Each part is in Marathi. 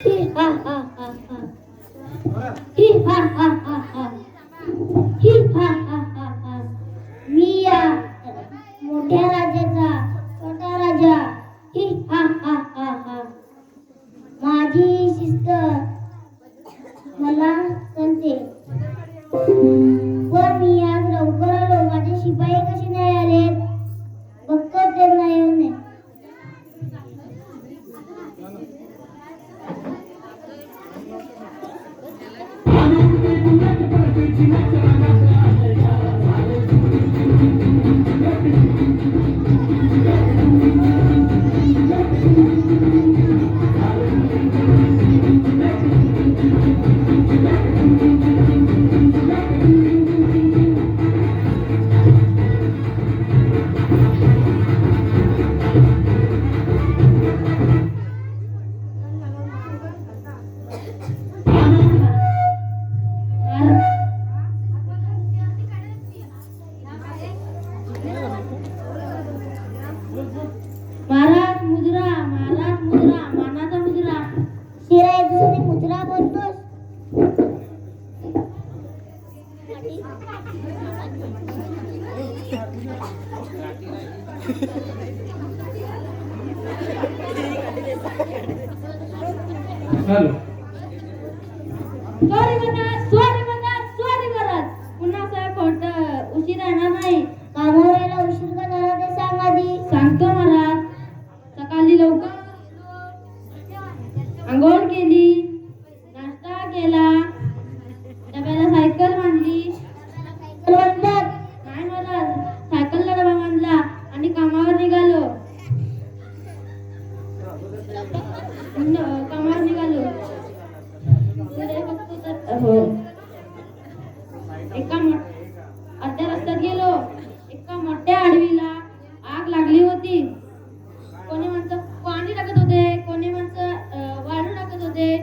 ही हा हा हा हा ही हा हा हा हा ही हा हा हा हा मी या मोठ्या राजाचा छोटा राजा ही हा हा हा हा माझी शिस्त मला कळते पण मी आज लवकर आलो माझे शिपाई कसे नाही आले बघतो त्यांना येऊन महाराज मुजरा मानाचा मुजरा शिराय मुजरा बोलतोस सॉरी महाराज पुन्हा असं खोटं उशीर येणार नाही कामावर यायला उशीर का झाला ते सांग आधी सांगतो महाराज सकाळी लवकर आंघोळ केली नाश्ता केला डब्याला सायकल मांडली सायकल म्हणतात नाही महाराज सायकलला डबा मांडला आणि कामावर निघालो हो अर्ध्या रस्त्यात गेलो एका मोठ्या आडवीला आग लागली होती कोणी माणसं पाणी टाकत होते कोणी माणसं वाळू टाकत होते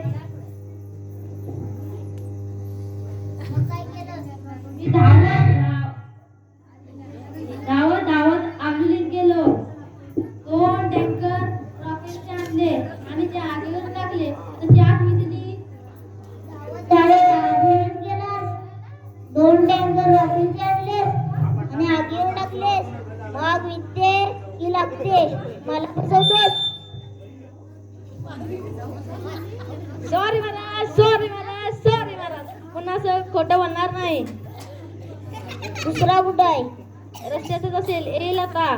मी धावत आगलीत गेलो 2 टँकर रॉकेलचे आणले आणि ते आगीवर टाकले त्याची आग विझली दोन टँकर रॉकेलचे आणलेस आणि आगीवर टाकलेस मग विद्ये की लागते मला फसवतोस सॉरी महाराज पुन्हा असं खोटं म्हणणार नाही दुसरा कुठं आहे रस्त्यातच असेल येईल आता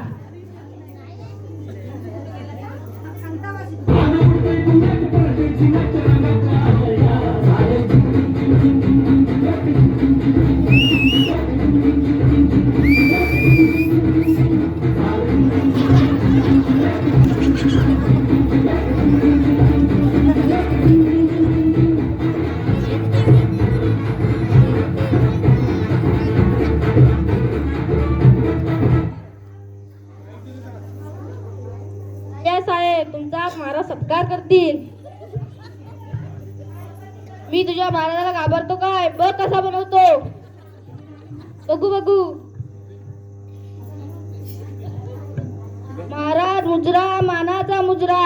साहेब तुमचा महाराज सत्कार करतील मी तुझ्या महाराजाला घाबरतो काय बघ कसा बनवतो बघू महाराज मुजरा मानाचा मुजरा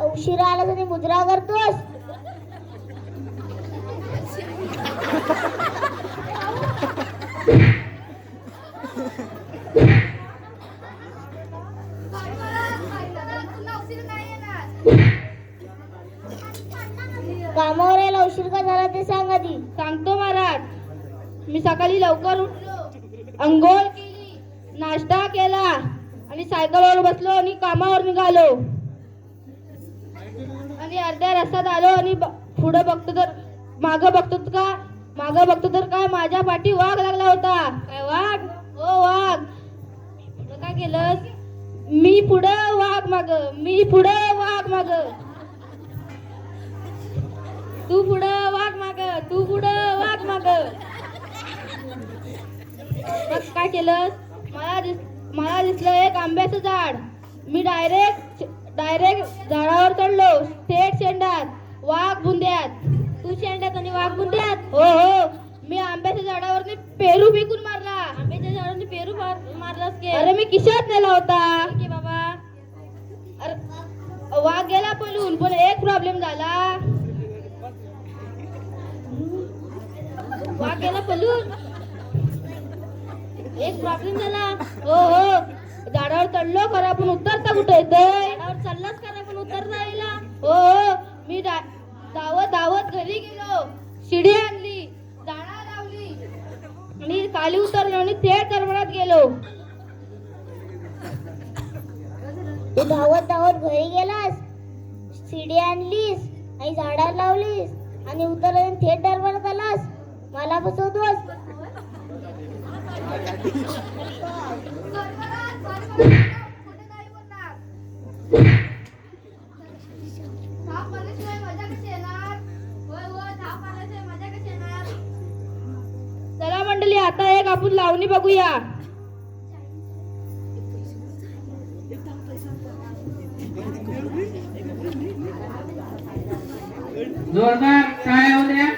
उशिरा आला तरी मुजरा करतोस कामावर यायला उशीर का झाला ते सांग आधी सांगतो महाराज मी सकाळी लवकर उठलो अंघोळ केली नाश्ता केला आणि सायकलवर बसलो आणि कामावर निघालो आणि अर्ध्या रस्त्यात आलो आणि पुढे बघतो तर मागं बघतो तर काय माझ्या पाठी वाघ लागला होता काय वाघ हो वाघ काय केलं मी पुढं वाघ माग तू पुढं वाघ माग मग काय केलं मला दिसलं एक आंब्याचं झाड मी डायरेक्ट झाडावर चढलो थेट शेंडात वाघ बुंद्यात तू शेंड्यात आणि वाघ बुंद्यात हो मी आंब्याच्या झाडावर पेरू फेकून मारला आंब्याच्या झाडावर पेरू मारलास की अरे मी खिशात नेला होता बाबा वाघ गेला पळून, पण एक प्रॉब्लेम झाला. वाघ गेला पळून, एक प्रॉब्लेम झाला. हो हो, झाडावर चढलो खरा पण उतरता कुठे येतंय? झाडावर चढलाच खरा पण उतरता येईला. हो हो, मी धावत धावत घरी गेलो, शिडी आणली, झाडा लावली आणि खाली उतरलो आणि थेट दरबारात गेलो. तू धावत धावत घरी गेलास, शिडी आणलीस आणि झाडा लावलीस आणि उतरला थेट दरबारात आलास. मला फसवतोस. चला मंडळी, आता एक आपण लावणी बघूया. जोरदार टाळ्या होऊ द्या.